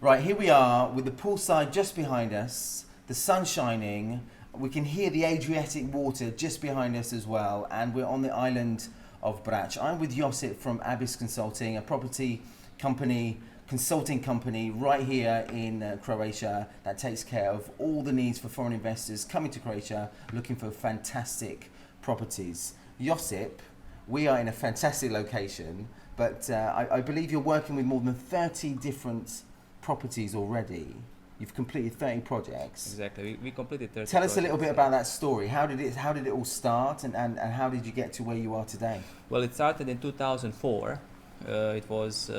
Right, here we are with the poolside just behind us, the sun shining. We can hear the Adriatic water just behind us as well, and we're on the island of Brač. I'm with Josip from Abis Consulting, a property company, consulting company right here in Croatia that takes care of all the needs for foreign investors coming to Croatia looking for fantastic properties. Josip, we are in a fantastic location, but I believe you're working with more than 30 different properties already. You've completed 30 projects. Exactly, we completed 30 Tell us a little projects, bit about that story. How did it all start, and how did you get to where you are today? Well, it started in 2004. It was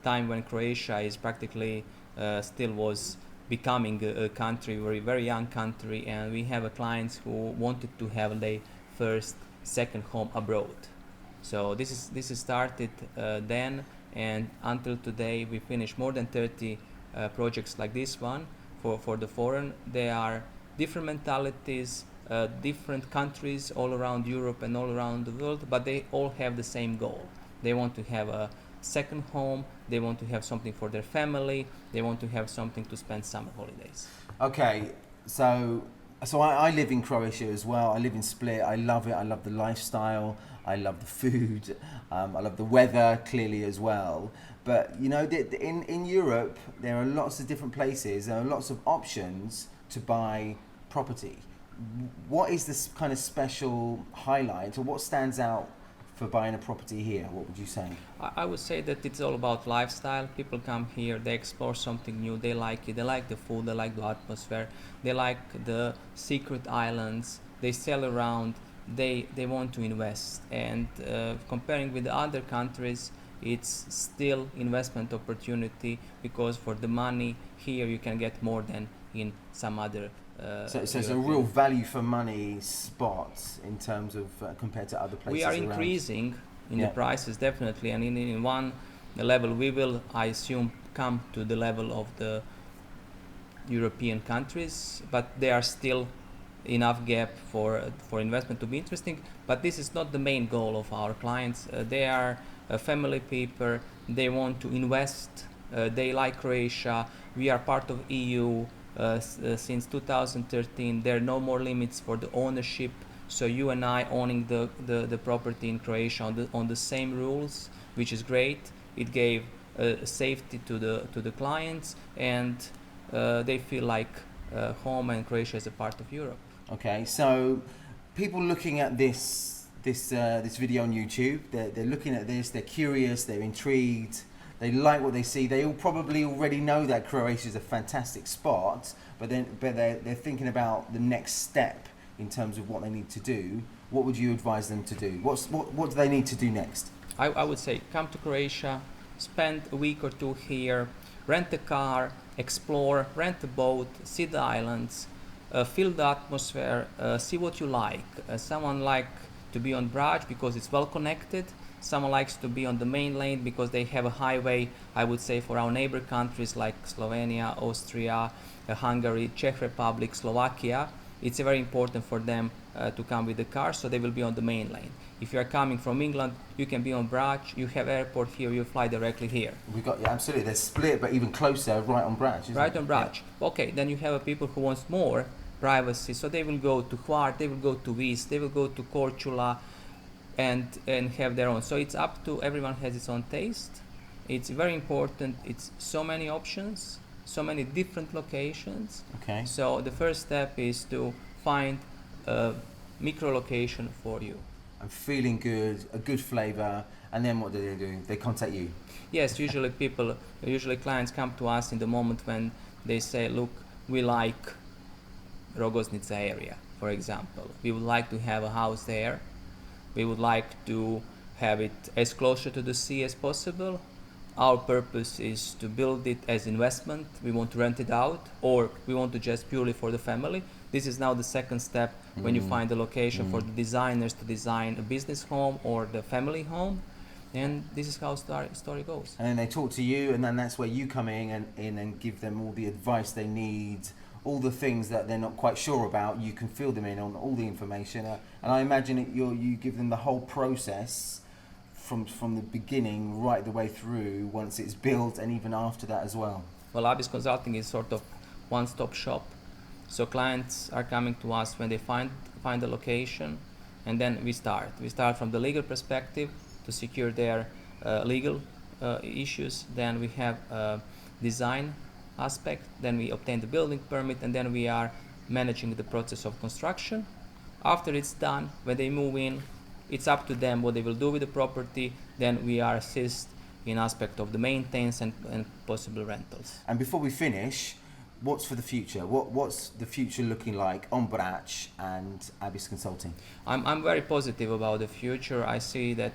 time when Croatia is practically still was becoming a country, very young country, and we have clients who wanted to have their first, second home abroad. So this is started then, and until today we finished more than 30 projects like this one for the foreign. There are different mentalities, different countries all around Europe and all around the world, but they all have the same goal. They want to have a second home, they want to have something for their family, they want to have something to spend summer holidays. Okay, so I live in Croatia as well. I live in Split. I love it. I love the lifestyle. I love the food. I love the weather clearly as well. But you know, in Europe, there are lots of different places. There are lots of options to buy property. What is this kind of special highlight, or what stands out for buying a property here? What would you say? I would say that it's all about lifestyle. People come here, they explore something new, they like it, they like the food, they like the atmosphere, they like the secret islands, they sail around, they want to invest. And comparing with the other countries, it's still investment opportunity, because for the money here you can get more than in some other so it's a real value for money spot in terms of compared to other places. We are around. Increasing in the prices, definitely, and in one level we will, I assume, come to the level of the European countries, but there are still enough gap for investment to be interesting. But this is not the main goal of our clients. They are family people, they want to invest, they like Croatia, we are part of EU. Since 2013, there are no more limits for the ownership, so you and I owning the property in Croatia on the same rules, which is great. It gave safety to the clients, and they feel like home, and Croatia is a part of Europe. Okay, so people looking at this video on YouTube, they're looking at this, they're curious, they're intrigued. They like what they see. They all probably already know that Croatia is a fantastic spot, but they're thinking about the next step in terms of what they need to do. What would you advise them to do? What do they need to do next? I would say come to Croatia, spend a week or two here, rent a car, explore, rent a boat, see the islands, feel the atmosphere, see what you like. Someone like to be on Brač because it's well connected. Someone likes to be on the main lane because they have a highway, I would say, for our neighbor countries like Slovenia, Austria, Hungary, Czech Republic, Slovakia. It's very important for them to come with the car, so they will be on the main lane. If you are coming from England, you can be on Brač, you have airport here, you fly directly here. We've got, yeah, absolutely, they're split, but even closer, right on Brač, isn't Right it? on Brač. Yeah. Okay, then you have people who want more privacy, so they will go to Hvar, they will go to Vis, they will go to Korčula, and have their own. So it's up to everyone, has its own taste. It's very important. It's so many options, so many different locations. Okay. So the first step is to find a micro location for you. I'm feeling good, a good flavor, and then what do they do? They contact you. Yes, usually clients come to us in the moment when they say, look, we like Rogoznica area, for example. We would like to have a house there. We would like to have it as closer to the sea as possible. Our purpose is to build it as investment. We want to rent it out, or we want to just purely for the family. This is now the second step when you find a location for the designers to design a business home or the family home. And this is how story goes. And then they talk to you, and then that's where you come in and give them all the advice they need, all the things that they're not quite sure about. You can fill them in on all the information, and I imagine you give them the whole process from the beginning right the way through once it's built, and even after that as well. Well, Abis Consulting is sort of one-stop shop. So clients are coming to us when they find the location, and then we start. We start from the legal perspective to secure their legal issues. Then we have design aspect. Then we obtain the building permit, and then we are managing the process of construction. After it's done, when they move in, it's up to them what they will do with the property. Then we are assist in aspect of the maintenance and possible rentals. And before we finish, what's for the future? What's the future looking like on Brač and Abis Consulting? I'm very positive about the future. I see that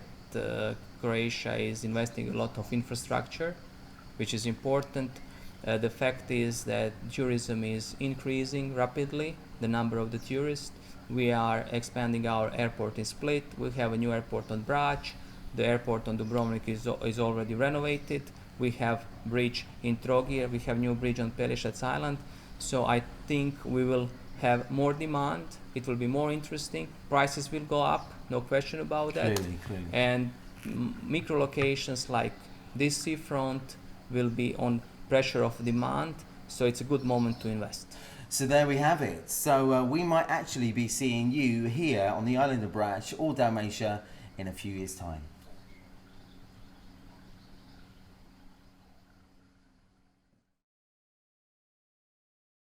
Croatia is investing a lot of infrastructure, which is important. The fact is that tourism is increasing rapidly, the number of the tourists. We are expanding our airport in Split. We have a new airport on Brač. The airport on Dubrovnik is already renovated. We have bridge in Trogir. We have new bridge on Pelješac Island. So I think we will have more demand. It will be more interesting. Prices will go up, no question about that. Clearly. And micro locations like this seafront will be on pressure of demand. So it's a good moment to invest. So there we have it. So we might actually be seeing you here on the island of Brač or Dalmatia in a few years' time.